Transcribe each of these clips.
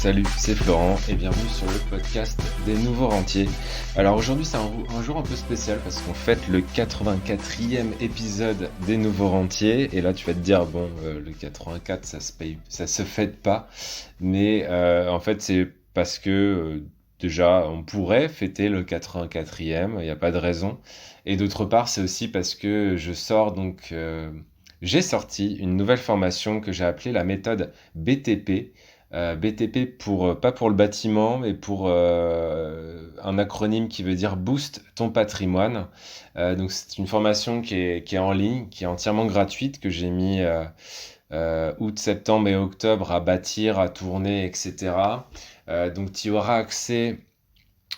Salut, c'est Florent et bienvenue sur le podcast des nouveaux rentiers. Alors aujourd'hui c'est un jour un peu spécial parce qu'on fête le 84e épisode des nouveaux rentiers et là tu vas te dire le 84 ça se fête pas, mais en fait c'est parce que déjà on pourrait fêter le 84e, il n'y a pas de raison, et d'autre part c'est aussi parce que j'ai sorti une nouvelle formation que j'ai appelée la méthode BTP. BTP pas pour le bâtiment, mais pour un acronyme qui veut dire Boost ton patrimoine. Donc c'est une formation qui est en ligne, qui est entièrement gratuite, que j'ai mis août, septembre et octobre à bâtir, à tourner, etc. Donc tu y auras accès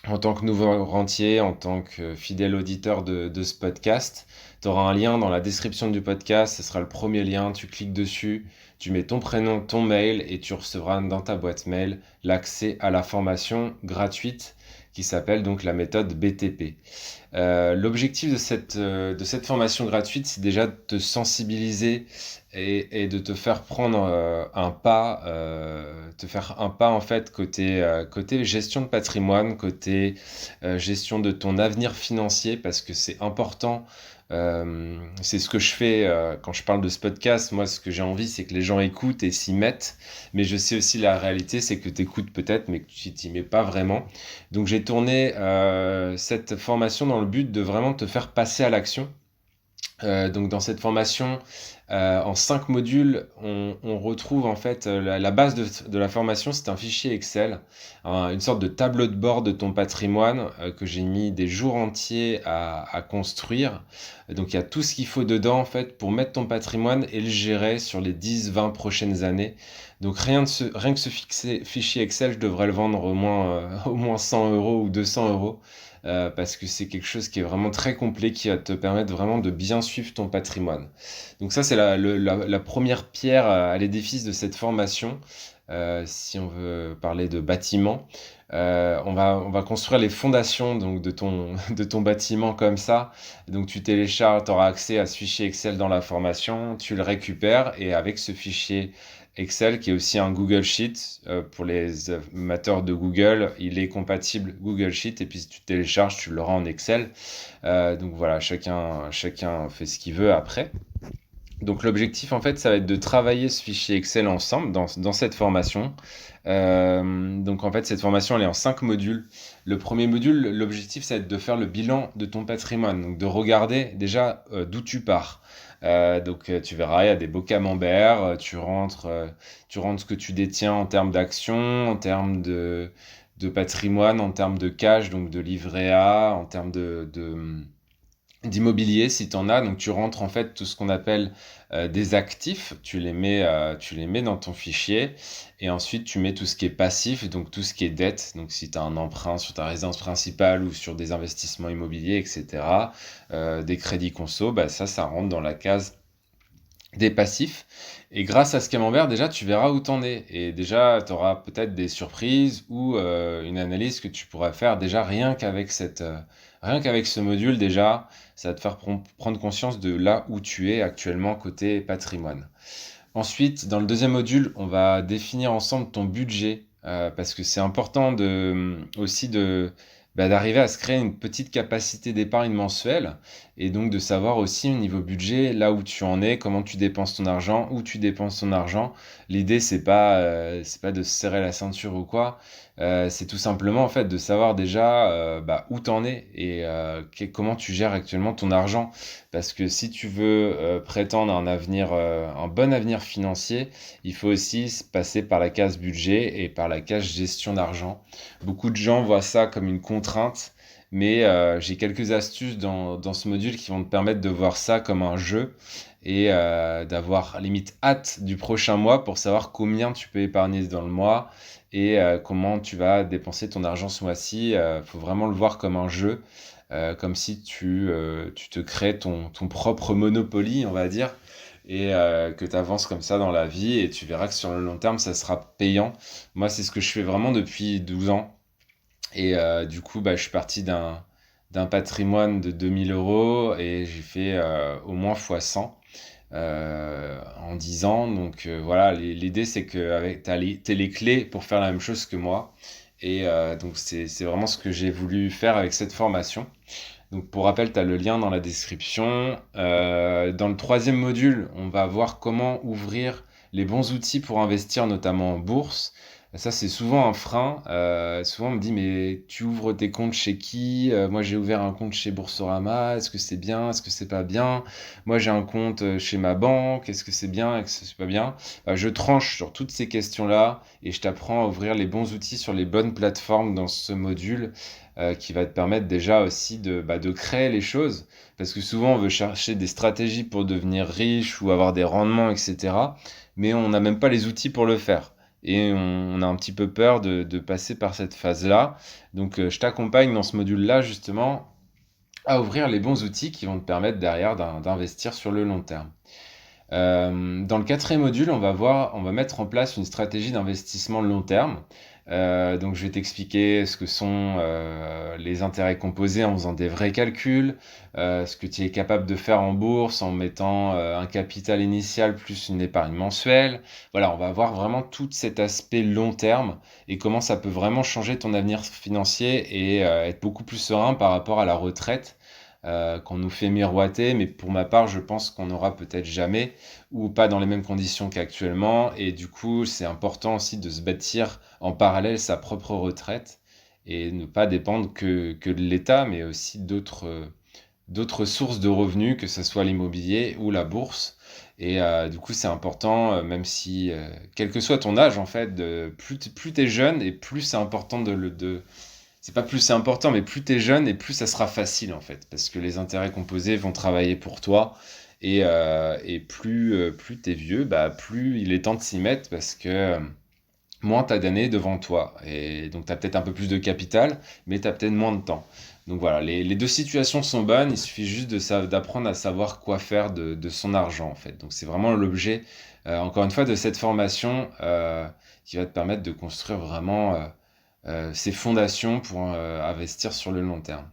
en tant que nouveau rentier, en tant que fidèle auditeur de ce podcast. Tu auras un lien dans la description du podcast, ce sera le premier lien, tu cliques dessus, tu mets ton prénom, ton mail et tu recevras dans ta boîte mail l'accès à la formation gratuite qui s'appelle donc la méthode BTP. L'objectif de cette formation gratuite, c'est déjà de te sensibiliser et de te faire prendre te faire un pas en fait côté gestion de patrimoine, côté gestion de ton avenir financier, parce que c'est important. C'est ce que je fais quand je parle de ce podcast. Moi, ce que j'ai envie, c'est que les gens écoutent et s'y mettent. Mais je sais aussi la réalité, c'est que tu écoutes peut-être, mais que tu t'y mets pas vraiment. Donc, j'ai tourné cette formation dans le but de vraiment te faire passer à l'action. Donc dans cette formation, en 5 modules, on retrouve en fait la base de la formation, c'est un fichier Excel, une sorte de tableau de bord de ton patrimoine que j'ai mis des jours entiers à construire. Donc il y a tout ce qu'il faut dedans en fait pour mettre ton patrimoine et le gérer sur les 10-20 prochaines années. Donc rien que ce fichier Excel, je devrais le vendre au moins 100 euros ou 200 euros. Parce que c'est quelque chose qui est vraiment très complet, qui va te permettre vraiment de bien suivre ton patrimoine. Donc ça, c'est la première pierre à l'édifice de cette formation. Si on veut parler de bâtiment, on va construire les fondations donc, de ton bâtiment comme ça. Donc tu télécharges, tu auras accès à ce fichier Excel dans la formation, tu le récupères et avec ce fichier Excel, qui est aussi un Google Sheet. Pour les amateurs de Google, il est compatible Google Sheet, et puis si tu télécharges, tu l'auras en Excel. Donc voilà, chacun fait ce qu'il veut après. Donc l'objectif, en fait, ça va être de travailler ce fichier Excel ensemble dans cette formation. Donc en fait, cette formation, elle est en 5 modules. Le premier module, l'objectif, ça va être de faire le bilan de ton patrimoine, donc de regarder déjà d'où tu pars. Tu verras, il y a des beaux camemberts, tu rentres ce que tu détiens en termes d'actions, en termes de patrimoine, en termes de cash, donc de livret A, en termes d'immobilier si tu en as. Donc tu rentres en fait tout ce qu'on appelle des actifs, tu les mets dans ton fichier, et ensuite tu mets tout ce qui est passif, donc tout ce qui est dette, donc si tu as un emprunt sur ta résidence principale ou sur des investissements immobiliers, etc., des crédits conso, bah ça rentre dans la case des passifs. Et grâce à ce camembert, déjà, tu verras où t'en es. Et déjà, tu auras peut-être des surprises ou une analyse que tu pourras faire déjà rien qu'avec ce module, déjà, ça va te faire prendre conscience de là où tu es actuellement côté patrimoine. Ensuite, dans le deuxième module, on va définir ensemble ton budget, parce que c'est important aussi d'arriver à se créer une petite capacité d'épargne mensuelle, et donc de savoir aussi au niveau budget là où tu en es, comment tu dépenses ton argent, où tu dépenses ton argent. L'idée, c'est pas de se serrer la ceinture ou quoi. C'est tout simplement en fait de savoir déjà où t'en es et comment tu gères actuellement ton argent. Parce que si tu veux prétendre un bon avenir financier, il faut aussi se passer par la case budget et par la case gestion d'argent. Beaucoup de gens voient ça comme une contrainte, mais j'ai quelques astuces dans ce module qui vont te permettre de voir ça comme un jeu et d'avoir limite hâte du prochain mois pour savoir combien tu peux épargner dans le mois et comment tu vas dépenser ton argent ce mois-ci. Il faut vraiment le voir comme un jeu, comme si tu te crées ton propre Monopoly, on va dire, et que tu avances comme ça dans la vie, et tu verras que sur le long terme, ça sera payant. Moi, c'est ce que je fais vraiment depuis 12 ans. Et du coup, je suis parti d'un patrimoine de 2000 euros et j'ai fait au moins fois 100. en 10 ans. Donc voilà, l'idée c'est que t'as les clés pour faire la même chose que moi. Et donc c'est vraiment ce que j'ai voulu faire avec cette formation. Donc pour rappel, tu as le lien dans la description. Dans le troisième module, on va voir comment ouvrir les bons outils pour investir, notamment en bourse. Ça, c'est souvent un frein. Souvent, on me dit, mais tu ouvres tes comptes chez qui? Moi, j'ai ouvert un compte chez Boursorama. Est-ce que c'est bien? Est-ce que c'est pas bien? Moi, j'ai un compte chez ma banque. Est-ce que c'est bien? Est-ce que c'est pas bien? Je tranche sur toutes ces questions-là et je t'apprends à ouvrir les bons outils sur les bonnes plateformes dans ce module qui va te permettre déjà aussi de créer les choses. Parce que souvent, on veut chercher des stratégies pour devenir riche ou avoir des rendements, etc. Mais on n'a même pas les outils pour le faire. Et on a un petit peu peur de passer par cette phase-là. Donc, je t'accompagne dans ce module-là, justement, à ouvrir les bons outils qui vont te permettre derrière d'investir sur le long terme. Dans le quatrième module, on va mettre en place une stratégie d'investissement long terme. Donc, je vais t'expliquer ce que sont les intérêts composés en faisant des vrais calculs, ce que tu es capable de faire en bourse en mettant un capital initial plus une épargne mensuelle. Voilà, on va voir vraiment tout cet aspect long terme et comment ça peut vraiment changer ton avenir financier et être beaucoup plus serein par rapport à la retraite qu'on nous fait miroiter, mais pour ma part, je pense qu'on n'aura peut-être jamais ou pas dans les mêmes conditions qu'actuellement. Et du coup, c'est important aussi de se bâtir en parallèle sa propre retraite et ne pas dépendre que de l'État, mais aussi d'autres sources de revenus, que ce soit l'immobilier ou la bourse. Et du coup, c'est important, même si, quel que soit ton âge, en fait, plus tu es jeune et plus c'est important c'est pas plus c'est important, mais plus t'es jeune et plus ça sera facile en fait, parce que les intérêts composés vont travailler pour toi et plus t'es vieux, bah plus il est temps de s'y mettre parce que moins t'as d'années devant toi et donc t'as peut-être un peu plus de capital, mais t'as peut-être moins de temps. Donc voilà, les deux situations sont bonnes, il suffit juste d'apprendre à savoir quoi faire de son argent en fait. Donc c'est vraiment l'objet, encore une fois, de cette formation qui va te permettre de construire vraiment ses fondations pour investir sur le long terme.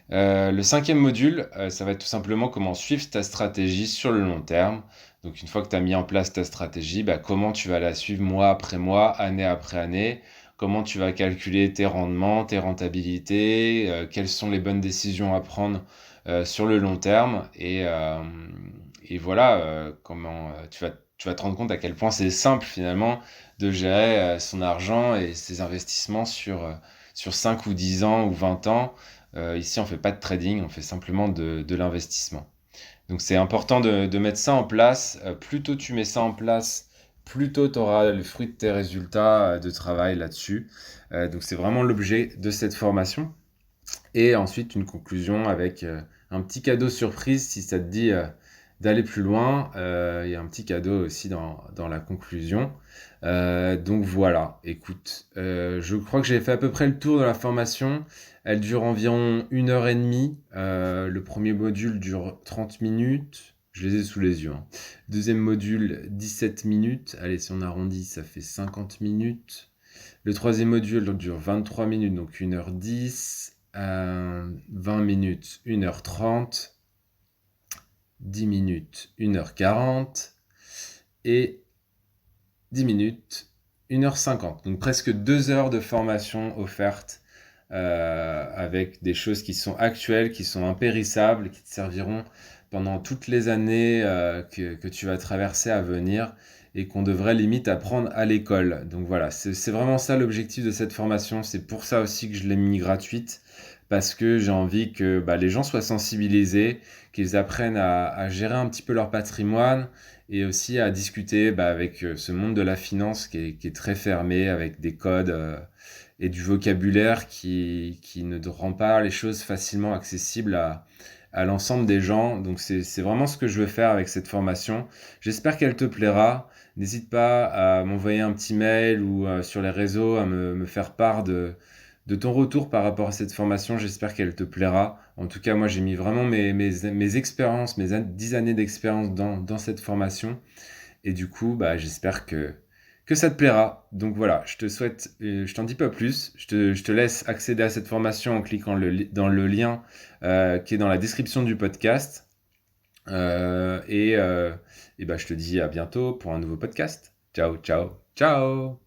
Le cinquième module, ça va être tout simplement comment suivre ta stratégie sur le long terme. Donc une fois que tu as mis en place ta stratégie, bah, comment tu vas la suivre mois après mois, année après année, comment tu vas calculer tes rendements, tes rentabilités, quelles sont les bonnes décisions à prendre sur le long terme et voilà comment tu vas te rendre compte à quel point c'est simple finalement de gérer son argent et ses investissements sur 5 ou 10 ans ou 20 ans. Ici, on fait pas de trading, on fait simplement de l'investissement. Donc c'est important de mettre ça en place. Plus tôt tu mets ça en place, plus tôt tu auras le fruit de tes résultats de travail là-dessus. Donc c'est vraiment l'objet de cette formation. Et ensuite une conclusion avec un petit cadeau surprise si ça te dit d'aller plus loin. Il y a un petit cadeau aussi dans la conclusion. Donc voilà, écoute, je crois que j'ai fait à peu près le tour de la formation. Elle dure environ 1 heure et demie. Le premier module dure 30 minutes. Je les ai sous les yeux, hein. Deuxième module, 17 minutes. Allez, si on arrondit, ça fait 50 minutes. Le troisième module dure 23 minutes, donc 1 h 10. 20 minutes, 1 h 30. 10 minutes, 1 h 40. Et 10 minutes, 1 h 50. Donc presque 2 heures de formation offerte avec des choses qui sont actuelles, qui sont impérissables, qui te serviront pendant toutes les années que tu vas traverser à venir et qu'on devrait limite apprendre à l'école. Donc voilà, c'est vraiment ça l'objectif de cette formation. C'est pour ça aussi que je l'ai mis gratuite, parce que j'ai envie que les gens soient sensibilisés, qu'ils apprennent à gérer un petit peu leur patrimoine et aussi à discuter avec ce monde de la finance qui est très fermé, avec des codes et du vocabulaire qui ne rend pas les choses facilement accessibles à l'ensemble des gens. Donc c'est vraiment ce que je veux faire avec cette formation. J'espère qu'elle te plaira. N'hésite pas à m'envoyer un petit mail ou sur les réseaux à me faire part de ton retour par rapport à cette formation. J'espère qu'elle te plaira. En tout cas, moi, j'ai mis vraiment mes expériences, mes 10 années d'expérience dans cette formation. Et du coup, j'espère que ça te plaira. Donc voilà, je te souhaite, je t'en dis pas plus. Je te laisse accéder à cette formation en cliquant dans le lien qui est dans la description du podcast. et bah, je te dis à bientôt pour un nouveau podcast. Ciao, ciao, ciao!